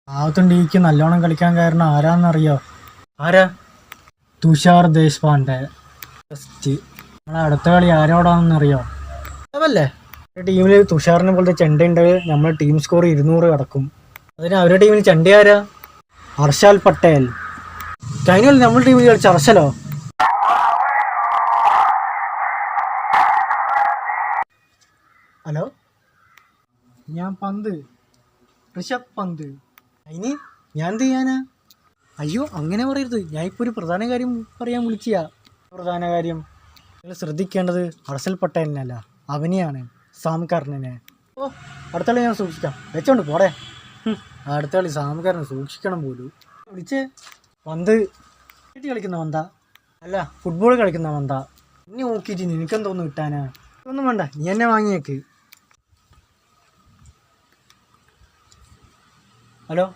ആവത്തുണ്ടിക്ക് നല്ലോണം കളിക്കാൻ കാരണം ആരാന്നറിയോ? ആരാ? തുഷാർ ദേശ്പാണ്ഡെ. നമ്മളെ അടുത്ത കളി ആരോടാണെന്നറിയോ? അതല്ലേ ടീമിൽ തുഷാറിനെ പോലത്തെ ചെണ്ടയുണ്ട്. നമ്മളെ ടീം സ്കോർ 200 കടക്കും. അതിന് അവരുടെ ടീമിൽ ചെണ്ട ആരാ? ഹർഷാൽ പട്ടേൽ. കഴിഞ്ഞ നമ്മുടെ ടീമിൽ കളിച്ച ഹർഷലോ? ഹലോ, ഞാൻ പന്ത്, ഋഷഭ് പന്ത്. അതിന് ഞാൻ എന്ത് ചെയ്യാനാ? അയ്യോ അങ്ങനെ പറയരുത്, ഞാൻ ഇപ്പോൾ ഒരു പ്രധാന കാര്യം പറയാൻ വിളിക്കുക. പ്രധാന കാര്യം നിങ്ങൾ ശ്രദ്ധിക്കേണ്ടത് ഹർഷൽ പട്ടേലിനല്ല, അവനെയാണ്, സാംകറിനെ. ഓ, അടുത്ത കളി ഞാൻ സൂക്ഷിക്കാം, വെച്ചോണ്ട് പോടേ. അടുത്ത കളി സാംകറിനെ സൂക്ഷിക്കണം പോലും. വിളിച്ചേ പന്ത് വീട്ടിൽ കളിക്കുന്ന പന്താ അല്ല ഫുട്ബോൾ കളിക്കുന്ന പന്താ. ഇനി നോക്കിയിട്ട് നിനക്കെന്തോന്ന് കിട്ടാനാ? ഒന്നും വേണ്ട, നീ എന്നെ വാങ്ങിയേക്ക്.